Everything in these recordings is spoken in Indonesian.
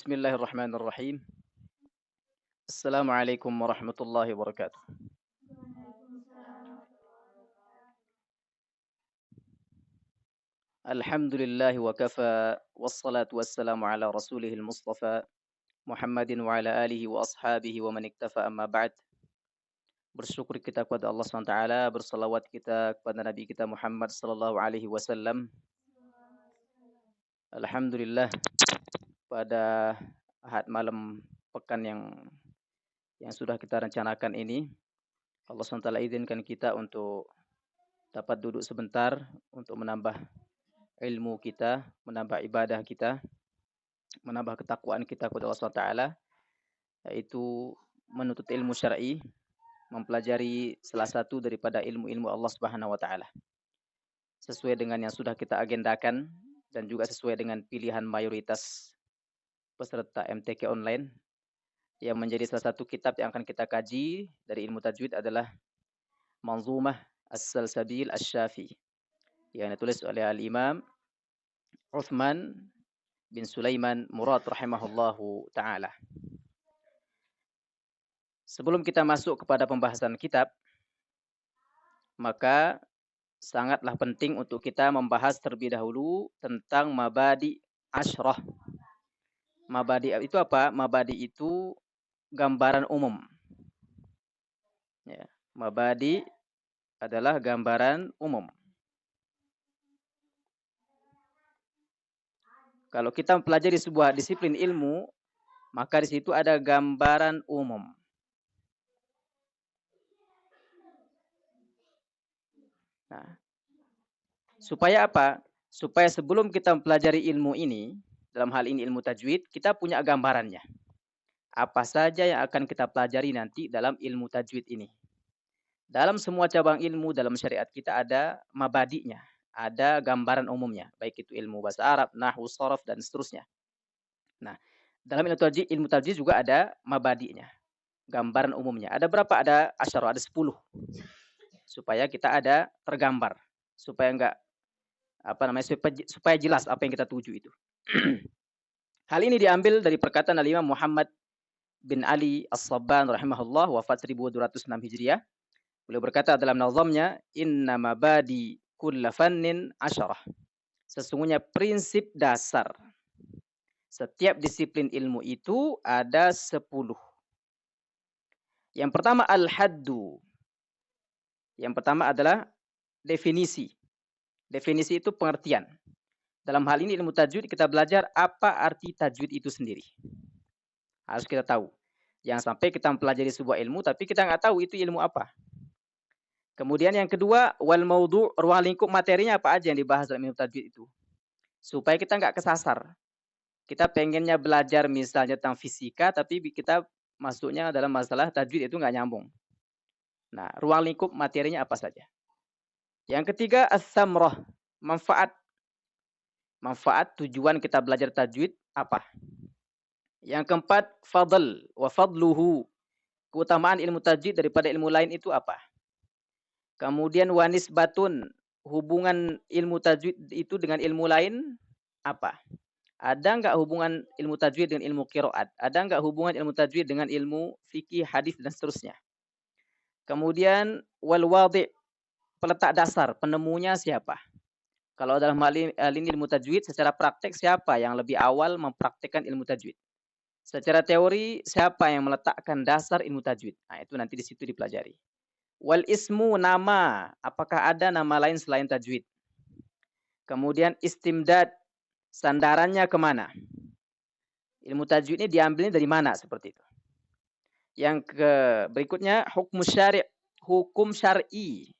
Bismillahirrahmanirrahim. Assalamualaikum warahmatullahi wabarakatuh. Alhamdulillahi wa kafa wassalatu wassalamu ala rasulihil mustafa Muhammadin wa ala alihi wa ashabihi wa man iktafa amma ba'd. Bersyukur kita kepada Allah SWT, bersalawat kita kepada Nabi kita Muhammad sallallahu alaihi wasallam. Alhamdulillah, pada ahad malam pekan yang sudah kita rencanakan ini, Allah SWT izinkan kita untuk dapat duduk sebentar untuk menambah ilmu kita, menambah ibadah kita, menambah ketakwaan kita kepada Allah SWT, yaitu menuntut ilmu syar'i, mempelajari salah satu daripada ilmu-ilmu Allah Subhanahu wa taala. Sesuai dengan yang sudah kita agendakan dan juga sesuai dengan pilihan mayoritas peserta MTQ online, yang menjadi salah satu kitab yang akan kita kaji dari ilmu tajwid adalah Manzumah As-Salsabil Asy-Syafi yang ditulis oleh Al-Imam Uthman bin Sulaiman Murad rahimahullahu ta'ala. Sebelum kita masuk kepada pembahasan kitab, maka sangatlah penting untuk kita membahas terlebih dahulu tentang mabadi asyrah. Mabadi itu apa? Mabadi itu gambaran umum. Ya, mabadi adalah gambaran umum. Kalau kita mempelajari sebuah disiplin ilmu, maka di situ ada gambaran umum. Nah, supaya apa? Supaya sebelum kita mempelajari ilmu ini, dalam hal ini ilmu tajwid, kita punya gambarannya. Apa saja yang akan kita pelajari nanti dalam ilmu tajwid ini. Dalam semua cabang ilmu dalam syariat kita ada mabadinya, ada gambaran umumnya, baik itu ilmu bahasa Arab, nahwu, sharaf, dan seterusnya. Nah, dalam ilmu tajwid juga ada mabadinya, gambaran umumnya. Ada berapa? Ada asyara, ada 10. Supaya kita ada tergambar, supaya enggak supaya jelas apa yang kita tuju itu. Hal ini diambil dari perkataan Al-Imam Muhammad bin Ali As-Sabban rahimahullah, wafat 1206 Hijriah. Beliau berkata dalam nazamnya, inna mabadi kulla fannin asyarah. Sesungguhnya prinsip dasar setiap disiplin ilmu itu ada 10. Yang pertama al-haddu. Yang pertama adalah definisi. Definisi itu pengertian. Dalam hal ini ilmu tajwid kita belajar apa arti tajwid itu sendiri. Harus kita tahu. Jangan sampai kita mempelajari sebuah ilmu tapi kita nggak tahu itu ilmu apa. Kemudian yang kedua, wal maudhu', ruang lingkup materinya apa aja yang dibahas dalam ilmu tajwid itu. Supaya kita nggak kesasar. Kita pengennya belajar misalnya tentang fisika, tapi kita masuknya dalam masalah tajwid itu nggak nyambung. Nah, ruang lingkup materinya apa saja. Yang ketiga, as-samrah, manfaat. Manfaat tujuan kita belajar tajwid apa. Yang keempat, fadl wa fadluhu. Keutamaan ilmu tajwid daripada ilmu lain itu apa. Kemudian wanis batun, hubungan ilmu tajwid itu dengan ilmu lain apa? Ada enggak hubungan ilmu tajwid dengan ilmu qiraat? Ada enggak hubungan ilmu tajwid dengan ilmu fikih, hadis dan seterusnya? Kemudian wal wadhi', peletak dasar, penemunya siapa? Kalau dalam hal ini ilmu tajwid secara praktek siapa yang lebih awal mempraktekkan ilmu tajwid? Secara teori siapa yang meletakkan dasar ilmu tajwid? Nah, itu nanti di situ dipelajari. Wal ismu, nama, apakah ada nama lain selain tajwid? Kemudian istimdad, sandarannya kemana? Ilmu tajwid ini diambilnya dari mana seperti itu. Yang berikutnya hukum syari', hukum syar'i.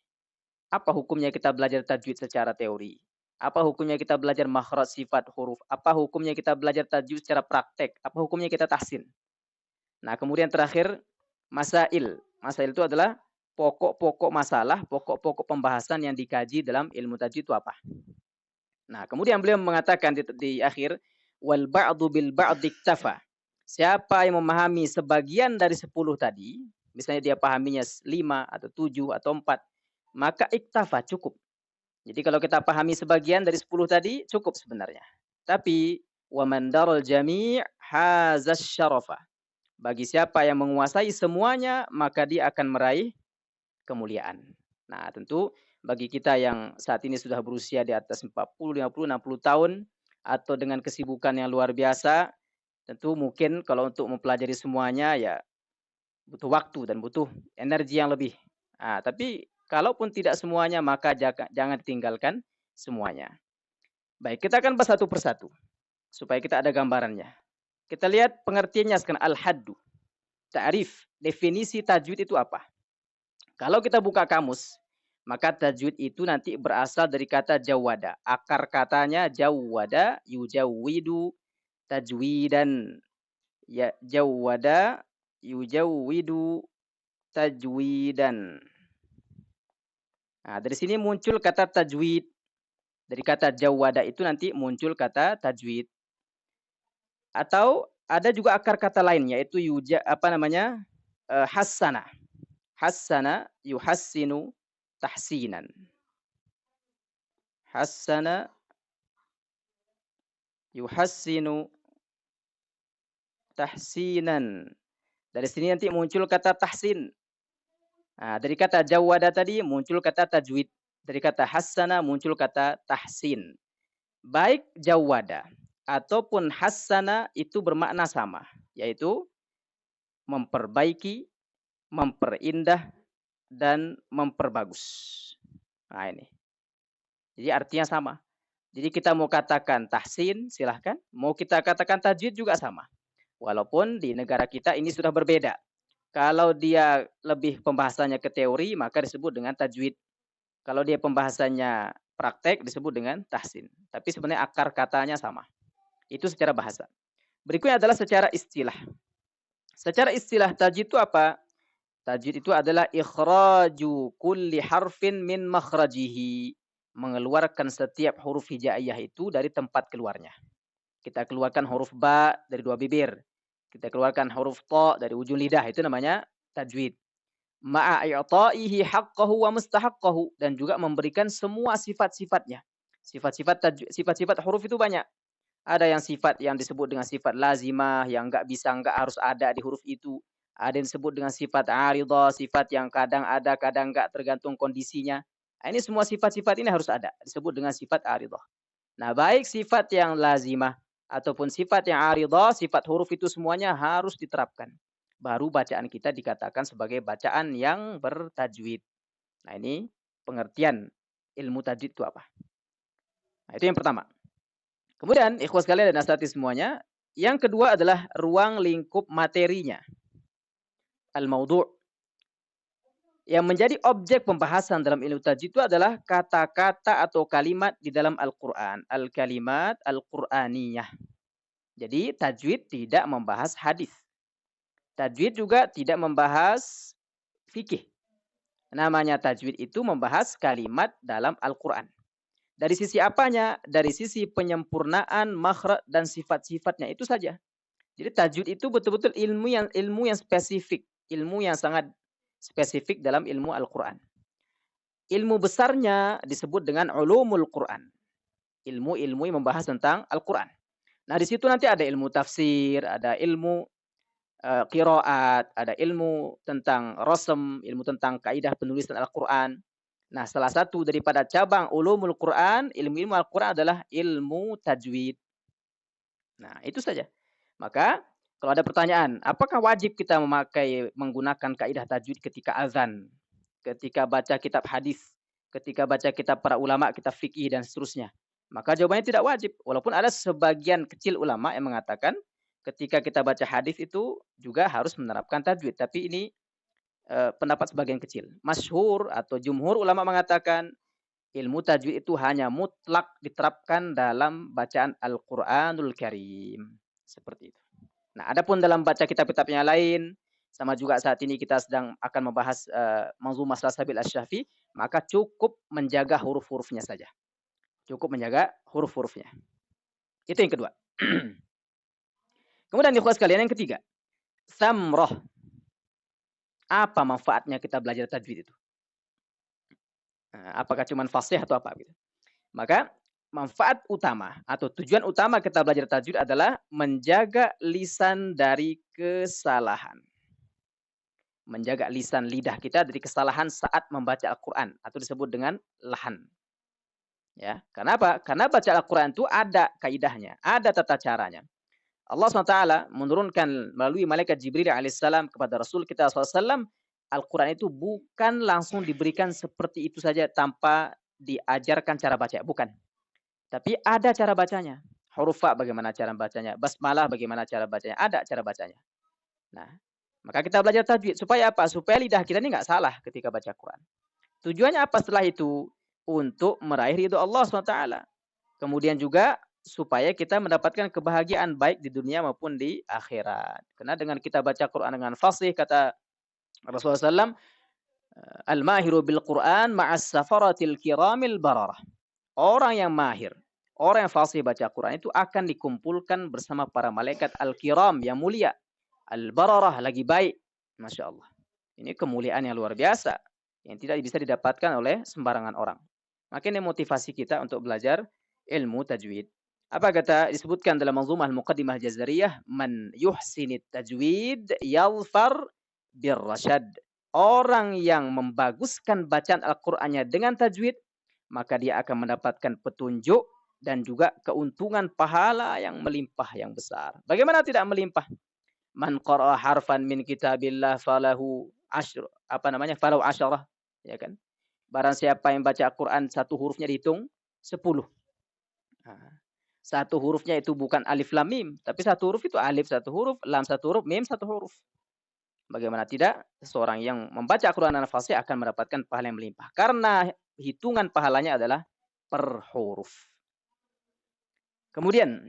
Apa hukumnya kita belajar tajwid secara teori? Apa hukumnya kita belajar makhraj sifat huruf? Apa hukumnya kita belajar tajwid secara praktek? Apa hukumnya kita tahsin? Nah, kemudian terakhir masail. Masail itu adalah pokok-pokok masalah, pokok-pokok pembahasan yang dikaji dalam ilmu tajwid itu apa. Nah, kemudian beliau mengatakan di akhir, wal ba'du bil ba'di iktafa. Siapa yang memahami sebagian dari 10 tadi, misalnya dia pahaminya 5 atau 7 atau 4, maka iktafa, cukup. Jadi kalau kita pahami sebagian dari 10 tadi, cukup sebenarnya. Tapi wa man daral jami' hazaz syarafa. Bagi siapa yang menguasai semuanya, maka dia akan meraih kemuliaan. Nah, tentu bagi kita yang saat ini sudah berusia di atas 40, 50, 60 tahun atau dengan kesibukan yang luar biasa, tentu mungkin kalau untuk mempelajari semuanya ya butuh waktu dan butuh energi yang lebih. Nah, tapi kalaupun tidak semuanya maka jangan tinggalkan semuanya. Baik, kita akan bahas satu persatu supaya kita ada gambarannya. Kita lihat pengertiannya sekarang al-haddu. Ta'rif, definisi tajwid itu apa? Kalau kita buka kamus, maka tajwid itu nanti berasal dari kata jawada. Akar katanya jawada, yujawwidu, tajwidan. Ya, jawada, yujawwidu, tajwidan. Nah, dari sini muncul kata tajwid. Dari kata jawada itu nanti muncul kata tajwid. Atau ada juga akar kata lain yaitu hassana. Hassana yuhassinu tahsinan. Hassana yuhassinu tahsinan. Dari sini nanti muncul kata tahsin. Nah, dari kata jawada tadi muncul kata tajwid. Dari kata hassana muncul kata tahsin. Baik jawada ataupun hassana itu bermakna sama, yaitu memperbaiki, memperindah, dan memperbagus. Nah ini. Jadi artinya sama. Jadi kita mau katakan tahsin, silahkan. Mau kita katakan tajwid juga sama. Walaupun di negara kita ini sudah berbeda. Kalau dia lebih pembahasannya ke teori, maka disebut dengan tajwid. Kalau dia pembahasannya praktek, disebut dengan tahsin. Tapi sebenarnya akar katanya sama. Itu secara bahasa. Berikutnya adalah secara istilah. Secara istilah tajwid itu apa? Tajwid itu adalah ikhraju kulli harfin min makhrajihi. Mengeluarkan setiap huruf hijaiyah itu dari tempat keluarnya. Kita keluarkan huruf ba dari dua bibir. Kita keluarkan huruf ta dari ujung lidah. Itu namanya tajwid. Ma'a i'ta'ihi haqqahu wa mustahaqqahu. Dan juga memberikan semua sifat-sifatnya. Sifat-sifat huruf itu banyak. Ada yang sifat yang disebut dengan sifat lazimah, yang enggak harus ada di huruf itu. Ada yang disebut dengan sifat aridah, sifat yang kadang ada, kadang enggak, tergantung kondisinya. Nah, ini semua sifat-sifat ini harus ada, disebut dengan sifat aridah. Nah, baik sifat yang lazimah ataupun sifat yang aridah, sifat huruf itu semuanya harus diterapkan. Baru bacaan kita dikatakan sebagai bacaan yang bertajwid. Nah, ini pengertian ilmu tajwid itu apa. Nah, itu yang pertama. Kemudian, ikhwas sekalian dan asatidz semuanya, yang kedua adalah ruang lingkup materinya. Al-maudhu'. Yang menjadi objek pembahasan dalam ilmu tajwid itu adalah kata-kata atau kalimat di dalam Al-Quran. Al-kalimat Al-Quraniyah. Jadi tajwid tidak membahas hadis. Tajwid juga tidak membahas fikih. Namanya tajwid itu membahas kalimat dalam Al-Quran. Dari sisi apanya? Dari sisi penyempurnaan makhraj dan sifat-sifatnya itu saja. Jadi tajwid itu betul-betul ilmu yang spesifik, ilmu yang sangat spesifik dalam ilmu Al-Quran. Ilmu besarnya disebut dengan ulumul Quran. Ilmu-ilmu yang membahas tentang Al-Quran. Nah, di situ nanti ada ilmu tafsir, ada ilmu qiraat, ada ilmu tentang rasm, ilmu tentang kaidah penulisan Al-Quran. Nah, salah satu daripada cabang ulumul Quran, ilmu-ilmu Al-Quran adalah ilmu tajwid. Nah, itu saja. Maka kalau ada pertanyaan, apakah wajib kita menggunakan kaidah tajwid ketika azan, ketika baca kitab hadis, ketika baca kitab para ulama, kitab fikih dan seterusnya? Maka jawabannya tidak wajib. Walaupun ada sebagian kecil ulama yang mengatakan ketika kita baca hadis itu juga harus menerapkan tajwid. Tapi ini pendapat sebagian kecil. Masyhur atau jumhur ulama mengatakan ilmu tajwid itu hanya mutlak diterapkan dalam bacaan Al-Qur'anul Karim. Seperti itu. Nah, adapun dalam baca kitab-kitab yang lain, sama juga saat ini kita sedang akan membahas Manzumah Salasabil Asy-Syafi'i, maka cukup menjaga huruf-hurufnya saja. Cukup menjaga huruf-hurufnya. Itu yang kedua. Kemudian ikhwas sekalian yang ketiga, samrah. Apa manfaatnya kita belajar tajwid itu? Nah, apakah cuma fasih atau apa gitu? Maka manfaat utama atau tujuan utama kita belajar tajwid adalah menjaga lisan dari kesalahan. Menjaga lisan lidah kita dari kesalahan saat membaca Al-Quran atau disebut dengan lahan. Ya, kenapa? Karena baca Al-Quran itu ada kaidahnya, ada tata caranya. Allah SWT menurunkan melalui malaikat Jibril alaihissalam kepada Rasul kita SAW, Al-Quran itu bukan langsung diberikan seperti itu saja tanpa diajarkan cara baca, bukan. Tapi ada cara bacanya. Huruf fa bagaimana cara bacanya, basmalah bagaimana cara bacanya, ada cara bacanya. Nah, maka kita belajar tajwid supaya apa? Supaya lidah kita ini nggak salah ketika baca Quran. Tujuannya apa setelah itu? Untuk meraih ridho Allah SWT. Kemudian juga supaya kita mendapatkan kebahagiaan baik di dunia maupun di akhirat. Karena dengan kita baca Quran dengan fasih, kata Rasulullah SAW, al-mahiru bil Quran ma'as safaratil kiramil bararah. Orang yang mahir, orang yang fasih baca Quran itu akan dikumpulkan bersama para malaikat al-kiram yang mulia. Al-bararah lagi baik. Masya Allah. Ini kemuliaan yang luar biasa. Yang tidak bisa didapatkan oleh sembarangan orang. Makanya motivasi kita untuk belajar ilmu tajwid. Apa kata disebutkan dalam Manzumah Al-Muqaddimah Al-Jazariyah, man yuhsinit tajwid yalfar birrasyad. Orang yang membaguskan bacaan Al-Qur'annya dengan tajwid, maka dia akan mendapatkan petunjuk dan juga keuntungan pahala yang melimpah yang besar. Bagaimana tidak melimpah? Man qara'a harfan min kitabillah falahu falahu asyarah, ya kan? Barang siapa yang baca Al-Quran satu hurufnya dihitung 10. Nah, satu hurufnya itu bukan alif lam mim, tapi satu huruf itu alif satu huruf, lam satu huruf, mim satu huruf. Bagaimana tidak? Seseorang yang membaca Al-Quran dengan fasih akan mendapatkan pahala yang melimpah. Karena hitungan pahalanya adalah per huruf. Kemudian,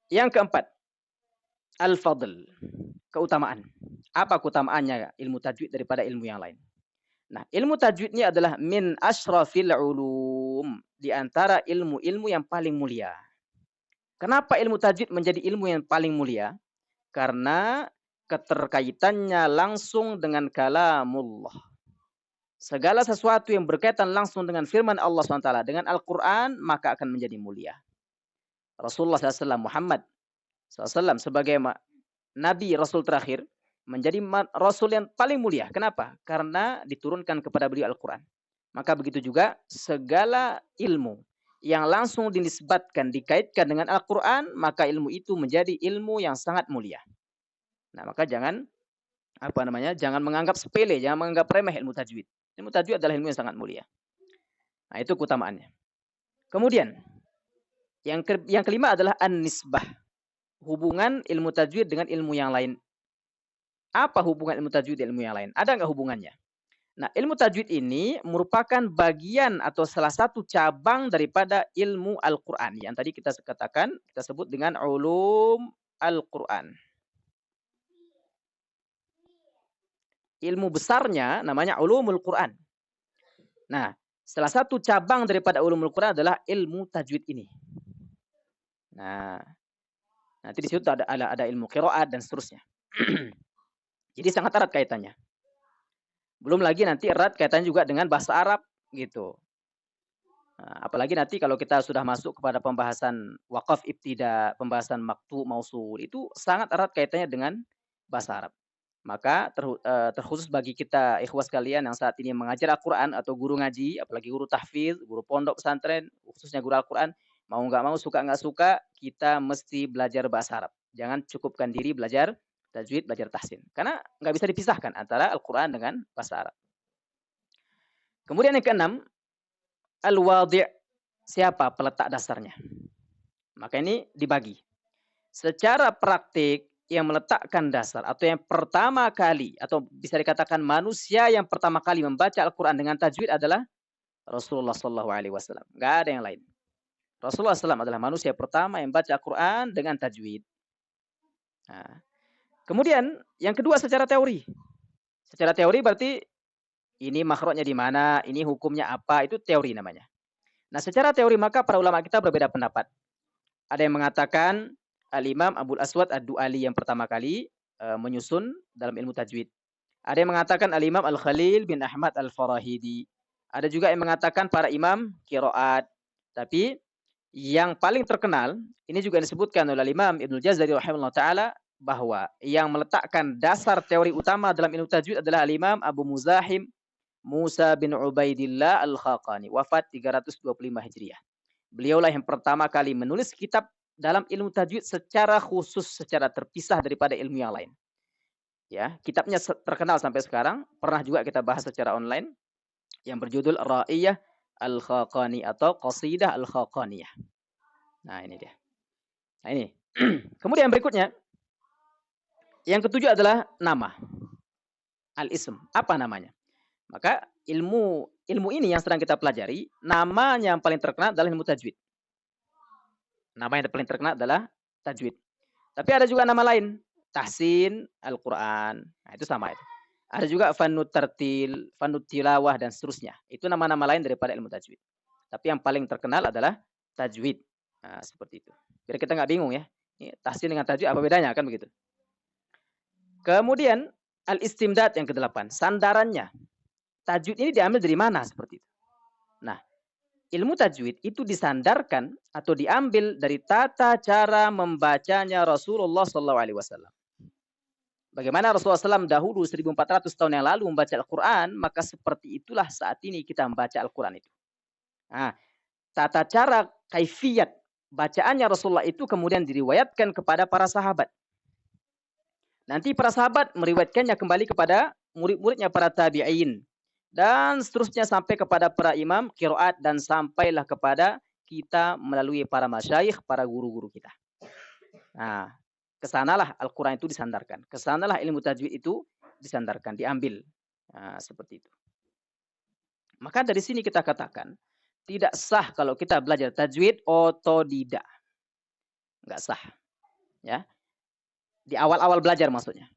yang keempat, al-fadl, keutamaan. Apa keutamaannya ilmu tajwid daripada ilmu yang lain? Nah, ilmu tajwid ini adalah min asyrafil ulum, di antara ilmu-ilmu yang paling mulia. Kenapa ilmu tajwid menjadi ilmu yang paling mulia? Karena keterkaitannya langsung dengan kalamullah. Segala sesuatu yang berkaitan langsung dengan firman Allah SWT, dengan Al-Quran, maka akan menjadi mulia. Rasulullah SAW, Muhammad SAW sebagai Nabi Rasul terakhir, menjadi Rasul yang paling mulia. Kenapa? Karena diturunkan kepada beliau Al-Quran. Maka begitu juga segala ilmu yang langsung dinisbatkan, dikaitkan dengan Al-Quran, maka ilmu itu menjadi ilmu yang sangat mulia. Nah, maka jangan menganggap sepele, jangan menganggap remeh ilmu tajwid. Ilmu tajwid adalah ilmu yang sangat mulia. Nah, itu keutamaannya. Kemudian, yang kelima adalah an-nisbah. Hubungan ilmu tajwid dengan ilmu yang lain. Apa hubungan ilmu tajwid dan ilmu yang lain? Ada nggak hubungannya? Nah, ilmu tajwid ini merupakan bagian atau salah satu cabang daripada ilmu Al-Quran. Yang tadi kita katakan, kita sebut dengan ulum Al-Quran. Ilmu besarnya namanya ulumul Quran. Nah, salah satu cabang daripada ulumul Quran adalah ilmu tajwid ini. Nah, nanti di situ ada ilmu qiraat dan seterusnya. Jadi sangat erat kaitannya. Belum lagi nanti erat kaitannya juga dengan bahasa Arab gitu. Nah, apalagi nanti kalau kita sudah masuk kepada pembahasan waqaf ibtida, pembahasan maktu mausul, itu sangat erat kaitannya dengan bahasa Arab. Maka terkhusus bagi kita ikhwas sekalian yang saat ini mengajar Al-Quran atau guru ngaji, apalagi guru tahfidz, guru pondok pesantren, khususnya guru Al-Quran, mau nggak mau, suka nggak suka, kita mesti belajar bahasa Arab. Jangan cukupkan diri belajar tajwid, belajar tahsin. Karena nggak bisa dipisahkan antara Al-Quran dengan bahasa Arab. Kemudian yang keenam, al-wadi'. Siapa peletak dasarnya? Maka ini dibagi. Secara praktik, yang meletakkan dasar atau yang pertama kali, atau bisa dikatakan manusia yang pertama kali membaca Al-Quran dengan tajwid adalah Rasulullah SAW. Nggak ada yang lain. Rasulullah SAW adalah manusia pertama yang baca Al-Quran dengan tajwid. Nah, kemudian yang kedua secara teori. Secara teori berarti ini makhrajnya di mana, ini hukumnya apa, itu teori namanya. Nah, secara teori maka para ulama kita berbeda pendapat. Ada yang mengatakan Al-Imam Abul Aswad Ad-Du'ali yang pertama kali menyusun dalam ilmu tajwid. Ada yang mengatakan Al-Imam Al-Khalil bin Ahmad Al-Farahidi. Ada juga yang mengatakan para imam qiraat. Tapi Yang paling terkenal, ini juga disebutkan oleh Imam Ibnu Jazari rahimahullah taala bahwa yang meletakkan dasar teori utama dalam ilmu tajwid adalah Imam Abu Muzahim Musa bin Ubaidillah Al-Khaqani, wafat 325 Hijriah. Beliaulah yang pertama kali menulis kitab dalam ilmu tajwid secara khusus, secara terpisah daripada ilmu yang lain. Ya, kitabnya terkenal sampai sekarang, pernah juga kita bahas secara online yang berjudul Ra'iyah Al-Khaqani atau Qasidah Al-Khaqaniyah. Nah, ini dia. Nah, ini. Kemudian berikutnya, yang ketujuh adalah nama. Al-ism. Apa namanya? Maka ilmu ini yang sedang kita pelajari, namanya yang paling terkenal adalah ilmu tajwid. Nama yang paling terkenal adalah tajwid. Tapi ada juga nama lain, tahsin Al-Quran. Nah, itu sama itu. Ada juga fanut tartil, fanut tilawah dan seterusnya. Itu nama-nama lain daripada ilmu tajwid. Tapi yang paling terkenal adalah tajwid. Nah, seperti itu. Biar kita nggak bingung ya. Ini tahsin dengan tajwid apa bedanya kan begitu. Kemudian al-istimdad yang kedelapan, sandarannya. Tajwid ini diambil dari mana seperti itu. Nah, ilmu tajwid itu disandarkan atau diambil dari tata cara membacanya Rasulullah SAW. Bagaimana Rasulullah SAW dahulu 1400 tahun yang lalu membaca Al-Quran, maka seperti itulah saat ini kita membaca Al-Quran itu. Nah, tata cara kaifiyat bacaannya Rasulullah itu kemudian diriwayatkan kepada para sahabat. Nanti para sahabat meriwayatkannya kembali kepada murid-muridnya para tabi'in. Dan seterusnya sampai kepada para imam qiraat dan sampailah kepada kita melalui para masyayikh, para guru-guru kita. Nah, kesanalah Al-Quran itu disandarkan. Kesanalah ilmu tajwid itu disandarkan, diambil. Nah, seperti itu. Maka dari sini kita katakan, tidak sah kalau kita belajar tajwid otodidak. Enggak sah. Ya. Di awal-awal belajar maksudnya.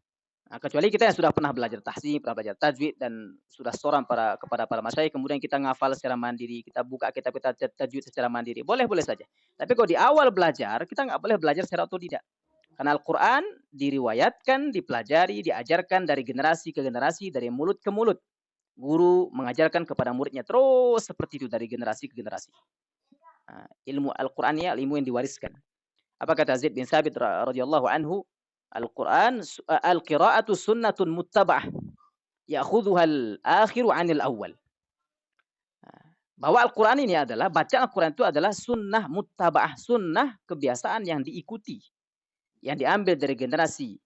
Nah, kecuali kita yang sudah pernah belajar tahsin, pernah belajar tajwid dan sudah seorang kepada para masyayikh, kemudian kita ngafal secara mandiri, kita buka kitab tajwid secara mandiri, boleh saja. Tapi kalau di awal belajar, kita nggak boleh belajar secara otodidak. Karena Al-Quran diriwayatkan, dipelajari, diajarkan dari generasi ke generasi, dari mulut ke mulut. Guru mengajarkan kepada muridnya terus seperti itu dari generasi ke generasi. Nah, ilmu Al-Quran ya ilmu yang diwariskan. Apa kata Zaid bin Thabit radhiyallahu anhu? Al-Quran, al-qira'atu sunnatun muttaba'ah. Ya'khudhuha al-akhiru 'anil awal. Bahwa Al-Quran ini adalah, baca Al-Quran itu adalah sunnah muttaba'ah. Sunnah kebiasaan yang diikuti. Yang diambil dari generasi,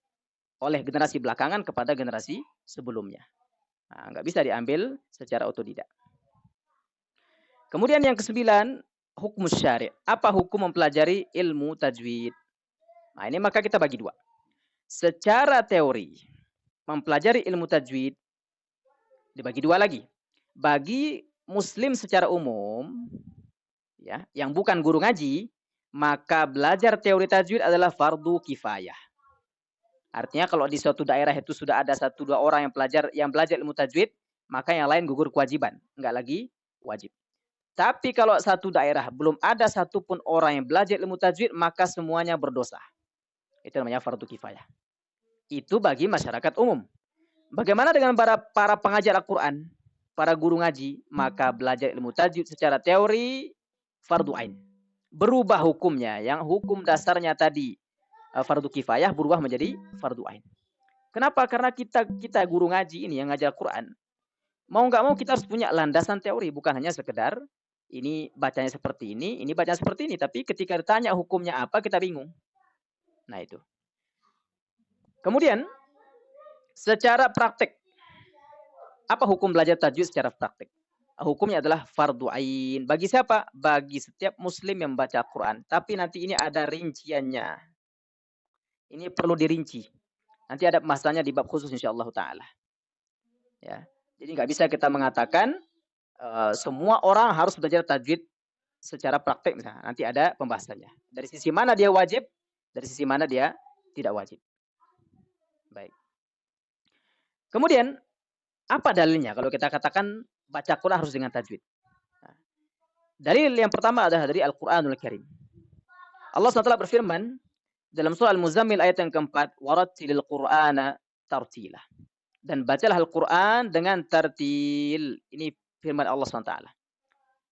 oleh generasi belakangan kepada generasi sebelumnya. Nah, nggak bisa diambil secara otodidak. Kemudian yang kesembilan, hukum syari'. Apa hukum mempelajari ilmu tajwid? Nah, ini maka kita bagi dua. Secara teori, mempelajari ilmu tajwid dibagi dua lagi. Bagi muslim secara umum, ya, yang bukan guru ngaji, maka belajar teori tajwid adalah fardu kifayah. Artinya kalau di suatu daerah itu sudah ada 1-2 orang yang belajar ilmu tajwid, maka yang lain gugur kewajiban, enggak lagi wajib. Tapi kalau satu daerah belum ada satupun orang yang belajar ilmu tajwid, maka semuanya berdosa. Itu namanya fardu kifayah. Itu bagi masyarakat umum. Bagaimana dengan para pengajar Al-Quran, para guru ngaji? Maka belajar ilmu tajwid secara teori fardu ain. Berubah hukumnya, yang hukum dasarnya tadi fardu kifayah berubah menjadi fardu ain. Kenapa? Karena kita guru ngaji ini yang ngajar Quran, mau nggak mau kita harus punya landasan teori, bukan hanya sekedar ini bacanya seperti ini bacanya seperti ini. Tapi ketika ditanya hukumnya apa, kita bingung. Nah itu. Kemudian, secara praktek, apa hukum belajar tajwid secara praktek? Hukumnya adalah fardu ain. Bagi siapa? Bagi setiap muslim yang membaca Quran. Tapi nanti ini ada rinciannya. Ini perlu dirinci. Nanti ada masanya di bab khusus insyaallah ta'ala. Ya. Jadi nggak bisa kita mengatakan semua orang harus belajar tajwid secara praktek misalnya. Nanti ada pembahasannya. Dari sisi mana dia wajib, dari sisi mana dia tidak wajib. Baik. Kemudian, apa dalilnya kalau kita katakan baca Quran harus dengan tajwid? Nah, dalil yang pertama adalah dari Al-Quranul Karim. Allah SWT berfirman dalam surah Al-Muzammil ayat yang keempat, warattilil Qur'ana tartila. Dan bacalah Al-Quran dengan tartil. Ini firman Allah SWT.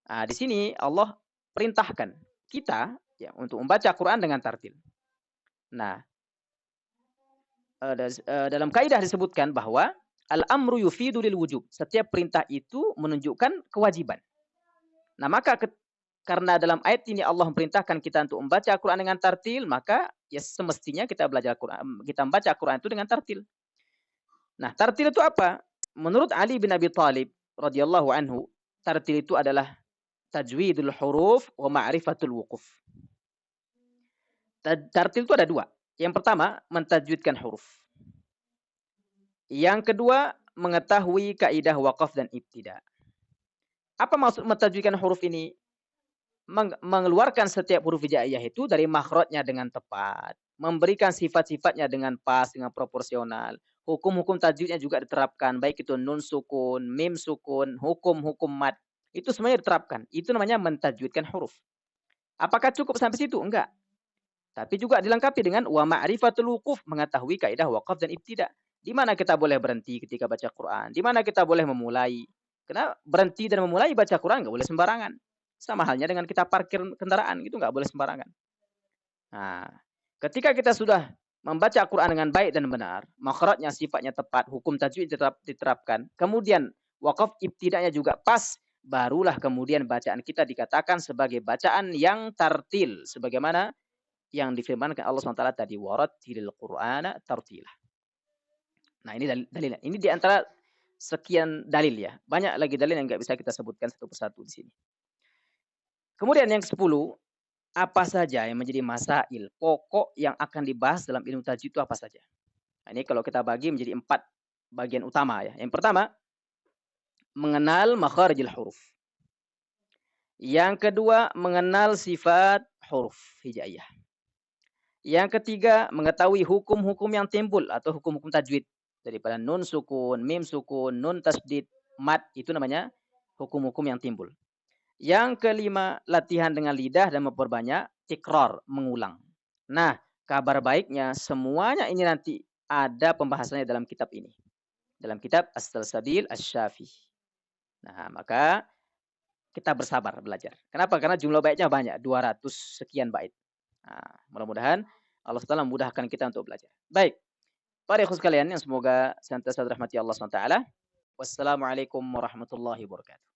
Nah, di sini Allah perintahkan kita ya untuk membaca Quran dengan tartil. Nah, dalam kaidah disebutkan bahwa al-amru yufidu lil wujub. Setiap perintah itu menunjukkan kewajiban. Nah, maka karena dalam ayat ini Allah memerintahkan kita untuk membaca Al-Quran dengan tartil, maka ya semestinya kita belajar Quran, kita membaca Al-Quran itu dengan tartil. Nah, tartil itu apa? Menurut Ali bin Abi Thalib radhiyallahu anhu, tartil itu adalah tajwidul huruf wa ma'rifatul wuquf. Tartil itu ada dua. Yang pertama, mentajwidkan huruf. Yang kedua, mengetahui kaidah waqaf dan ibtida. Apa maksud mentajwidkan huruf ini? Mengeluarkan setiap huruf hijaiyah itu dari makhrajnya dengan tepat, memberikan sifat-sifatnya dengan pas, dengan proporsional. Hukum-hukum tajwidnya juga diterapkan, baik itu nun sukun, mim sukun, hukum-hukum mad. Itu semuanya diterapkan. Itu namanya mentajwidkan huruf. Apakah cukup sampai situ? Enggak. Tapi juga dilengkapi dengan wa ma'rifatul wuquf, mengetahui kaidah waqaf dan ibtida. Di mana kita boleh berhenti ketika baca Quran? Di mana kita boleh memulai? Karena berhenti dan memulai baca Quran enggak boleh sembarangan. Sama halnya dengan kita parkir kendaraan, itu enggak boleh sembarangan. Nah, ketika kita sudah membaca Quran dengan baik dan benar, makhrajnya sifatnya tepat, hukum tajwid diterapkan, kemudian waqaf ibtidanya juga pas, barulah kemudian bacaan kita dikatakan sebagai bacaan yang tartil, sebagaimana yang difirmankan Allah SWT tadi, warattilil Qur'ana tartila. Nah, ini dalilnya. Ini di antara sekian dalil ya. Banyak lagi dalil yang enggak bisa kita sebutkan satu persatu di sini. Kemudian yang ke-10, apa saja yang menjadi masail pokok yang akan dibahas dalam ilmu tajwid itu apa saja? Nah, ini kalau kita bagi menjadi 4 bagian utama ya. Yang pertama, mengenal makharijil huruf. Yang kedua, mengenal sifat huruf hijaiyah. Yang ketiga, mengetahui hukum-hukum yang timbul atau hukum-hukum tajwid daripada nun sukun, mim sukun, nun tasdid, mad, itu namanya hukum-hukum yang timbul. Yang kelima, latihan dengan lidah dan memperbanyak tikrar, mengulang. Nah, kabar baiknya semuanya ini nanti ada pembahasannya dalam kitab ini. Dalam kitab As-Salsabil Asy-Syafi. Nah, maka kita bersabar belajar. Kenapa? Karena jumlah baitnya banyak, 200 sekian bait. Nah, mudah-mudahan Allah SWT memudahkan kita untuk belajar. Baik. Para ikhwan sekalian yang semoga senantiasa dirahmati Allah SWT. Wassalamualaikum warahmatullahi wabarakatuh.